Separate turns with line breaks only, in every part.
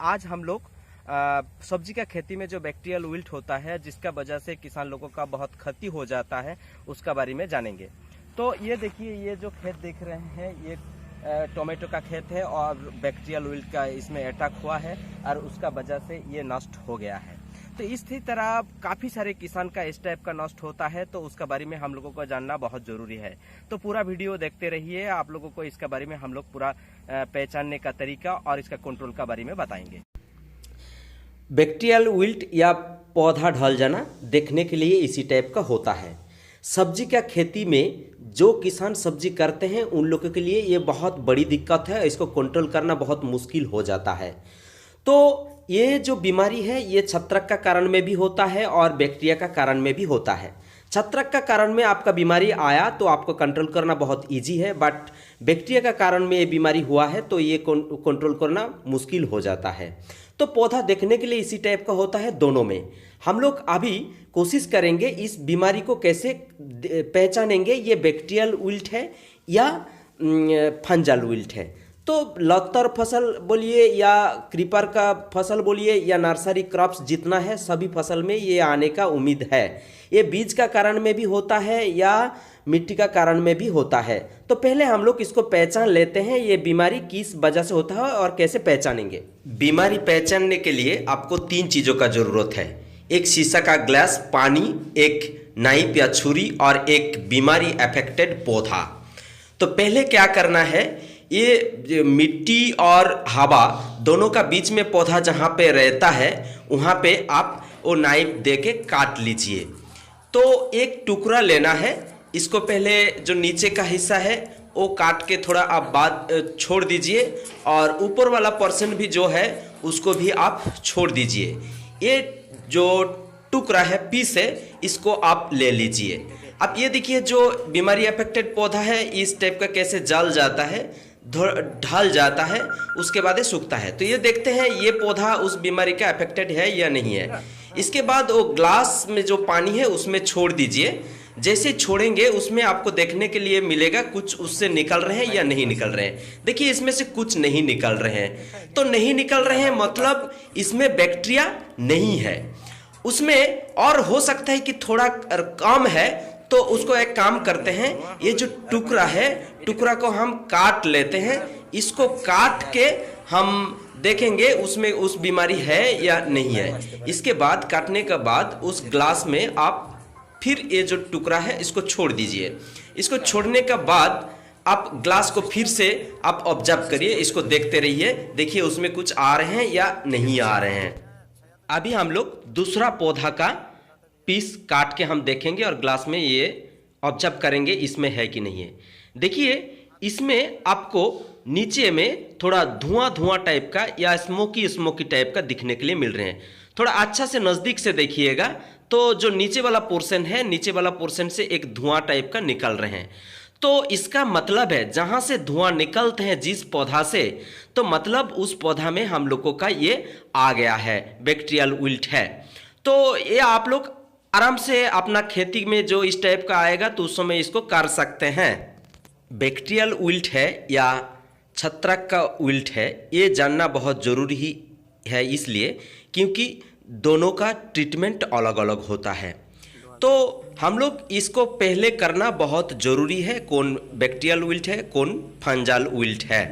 आज हम लोग सब्जी का खेती में जो बैक्टीरियल विल्ट होता है, जिसका वजह से किसान लोगों का बहुत क्षति हो जाता है, उसका बारे में जानेंगे। तो ये देखिए, ये जो खेत देख रहे हैं, ये टोमेटो का खेत है और बैक्टीरियल विल्ट का इसमें अटैक हुआ है और उसका वजह से ये नष्ट हो गया है। तो इसी तरह काफ़ी सारे किसान का इस टाइप का नष्ट होता है, तो उसका बारे में हम लोगों को जानना बहुत ज़रूरी है। तो पूरा वीडियो देखते रहिए, आप लोगों को इसका बारे में हम लोग पूरा पहचानने का तरीका और इसका कंट्रोल का बारे में बताएंगे।
बैक्टीरियल विल्ट या पौधा ढल जाना देखने के लिए इसी टाइप का होता है। सब्जी का खेती में जो किसान सब्जी करते हैं उन लोगों के लिए ये बहुत बड़ी दिक्कत है, इसको कंट्रोल करना बहुत मुश्किल हो जाता है। तो ये जो बीमारी है ये छत्रक का कारण में भी होता है और बैक्टीरिया का कारण में भी होता है। छत्रक का कारण में आपका बीमारी आया तो आपको कंट्रोल करना बहुत इजी है, बट बैक्टीरिया का कारण में ये बीमारी हुआ है तो ये कंट्रोल करना मुश्किल हो जाता है। तो पौधा देखने के लिए इसी टाइप का होता है दोनों में। हम लोग अभी कोशिश करेंगे इस बीमारी को कैसे पहचानेंगे, ये बैक्टीरियल विल्ट है या फंजल विल्ट है। तो लतर फसल बोलिए या क्रीपर का फसल बोलिए या नर्सरी क्रॉप्स जितना है, सभी फसल में ये आने का उम्मीद है। ये बीज का कारण में भी होता है या मिट्टी का कारण में भी होता है। तो पहले हम लोग इसको पहचान लेते हैं, ये बीमारी किस वजह से होता है और कैसे पहचानेंगे। बीमारी पहचानने के लिए आपको 3 चीज़ों का ज़रूरत है। एक शीशा का ग्लास, पानी, एक नाइफ या छुरी और एक बीमारी अफेक्टेड पौधा। तो पहले क्या करना है, ये मिट्टी और हवा दोनों का बीच में पौधा जहाँ पे रहता है वहाँ पे आप वो नाइफ दे के काट लीजिए। तो एक टुकड़ा लेना है, इसको पहले जो नीचे का हिस्सा है वो काट के थोड़ा आप बाद छोड़ दीजिए और ऊपर वाला पोर्शन भी जो है उसको भी आप छोड़ दीजिए। ये जो टुकड़ा है, पीस है, इसको आप ले लीजिए। अब ये देखिए जो बीमारी अफेक्टेड पौधा है इस टाइप का कैसे जल जाता है, ढल जाता है, उसके बाद ये सूखता है। तो ये देखते हैं ये पौधा उस बीमारी का अफेक्टेड है या नहीं है। इसके बाद वो ग्लास में जो पानी है उसमें छोड़ दीजिए। जैसे छोड़ेंगे उसमें आपको देखने के लिए मिलेगा कुछ उससे निकल रहे हैं या नहीं निकल रहे हैं। देखिए इसमें से कुछ नहीं निकल रहे हैं, तो नहीं निकल रहे हैं मतलब इसमें बैक्टीरिया नहीं है। उसमें और हो सकता है कि थोड़ा कम है, तो उसको एक काम करते हैं, ये जो टुकड़ा है, टुकड़ा को हम काट लेते हैं। इसको काट के हम देखेंगे उसमें उस बीमारी है या नहीं है। इसके बाद काटने के बाद उस ग्लास में आप फिर ये जो टुकड़ा है इसको छोड़ दीजिए। इसको छोड़ने के बाद आप ग्लास को फिर से आप ऑब्जर्व करिए, इसको देखते रहिए, देखिए उसमें कुछ आ रहे हैं या नहीं आ रहे हैं। अभी हम लोग दूसरा पौधा का पीस काट के हम देखेंगे और ग्लास में ये ऑब्जर्व करेंगे इसमें है कि नहीं है। देखिए इसमें आपको नीचे में थोड़ा धुआं धुआं टाइप का या स्मोकी टाइप का दिखने के लिए मिल रहे हैं। थोड़ा अच्छा से नज़दीक से देखिएगा तो जो नीचे वाला पोर्शन है, नीचे वाला पोर्शन से एक धुआं टाइप का निकल रहे हैं। तो इसका मतलब है जहाँ से धुआं निकलते हैं जिस पौधा से, तो मतलब उस पौधा में हम लोगों का ये आ गया है, बैक्टीरियल विल्ट है। तो ये आप लोग आराम से अपना खेती में जो इस टाइप का आएगा तो उस समय इसको कर सकते हैं। बैक्टीरियल विल्ट है या छत्रक का विल्ट है, ये जानना बहुत ज़रूरी ही है, इसलिए क्योंकि दोनों का ट्रीटमेंट अलग अलग होता है। तो हम लोग इसको पहले करना बहुत ज़रूरी है, कौन बैक्टीरियल विल्ट है, कौन फंजल विल्ट है।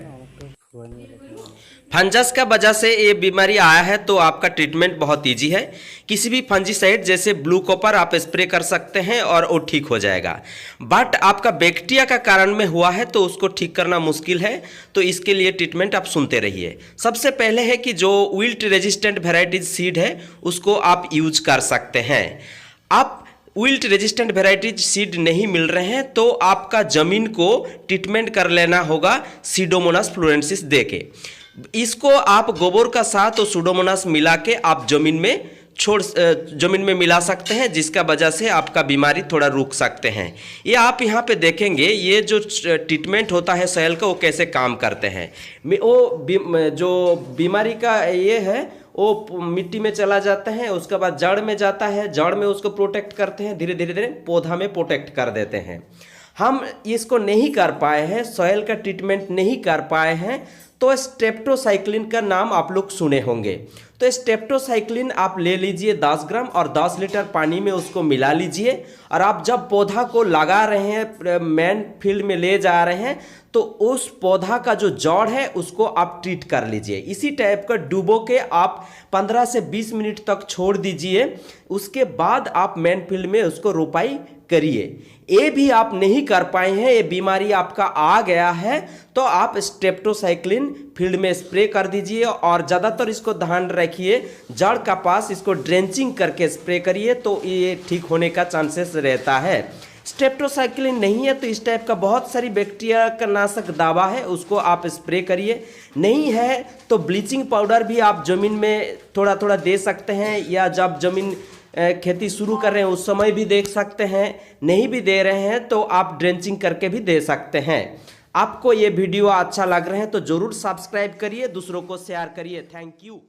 फंजस का वजह से ये बीमारी आया है तो आपका ट्रीटमेंट बहुत इजी है। किसी भी फंजीसाइड जैसे ब्लू कॉपर आप स्प्रे कर सकते हैं और वो ठीक हो जाएगा। बट आपका बैक्टीरिया का कारण में हुआ है तो उसको ठीक करना मुश्किल है, तो इसके लिए ट्रीटमेंट आप सुनते रहिए। सबसे पहले है कि जो विल्ट रेजिस्टेंट वेराइटीज सीड है उसको आप यूज कर सकते हैं। आप विल्ट रेजिस्टेंट वेराइटीज सीड नहीं मिल रहे हैं तो आपका ज़मीन को ट्रीटमेंट कर लेना होगा सीडोमोनास फ्लोरेंसिस दे के। इसको आप गोबर का साथ और सूडोमोनास मिला के आप जमीन में मिला सकते हैं, जिसका वजह से आपका बीमारी थोड़ा रुक सकते हैं। ये आप यहाँ पे देखेंगे ये जो ट्रीटमेंट होता है सॉइल का वो कैसे काम करते हैं। वो जो बीमारी का ये है वो मिट्टी में चला जाता है, उसके बाद जड़ में जाता है, जड़ में उसको प्रोटेक्ट करते हैं, धीरे धीरे पौधा में प्रोटेक्ट कर देते हैं। हम इसको नहीं कर पाए हैं, सॉइल का ट्रीटमेंट नहीं कर पाए हैं, तो स्ट्रेप्टोसाइक्लिन का नाम आप लोग सुने होंगे। तो स्ट्रेप्टोसाइक्लिन आप ले लीजिए 10 ग्राम और 10 लीटर पानी में उसको मिला लीजिए, और आप जब पौधा को लगा रहे हैं, मेन फील्ड में ले जा रहे हैं, तो उस पौधा का जो जड़ है उसको आप ट्रीट कर लीजिए। इसी टाइप का डुबो के आप 15 से 20 मिनट तक छोड़ दीजिए। उसके बाद आप मेन फील्ड में उसको रोपाई करिए। ये भी आप नहीं कर पाए हैं, ये बीमारी आपका आ गया है, तो आप स्ट्रेप्टोसाइक्लिन फील्ड में स्प्रे कर दीजिए। और ज़्यादातर इसको ध्यान रखिए, जड़ का पास इसको ड्रेंचिंग करके स्प्रे करिए, तो ये ठीक होने का चांसेस रहता है। स्ट्रेप्टोसाइक्लिन नहीं है तो इस टाइप का बहुत सारी बैक्टीरिया का नाशक दवा है, उसको आप स्प्रे करिए। नहीं है तो ब्लीचिंग पाउडर भी आप ज़मीन में थोड़ा थोड़ा दे सकते हैं, या जब ज़मीन खेती शुरू कर रहे हैं उस समय भी देख सकते हैं। नहीं भी दे रहे हैं तो आप ड्रेंचिंग करके भी दे सकते हैं। आपको ये वीडियो अच्छा लग रहा है तो ज़रूर सब्सक्राइब करिए, दूसरों को शेयर करिए। Thank you.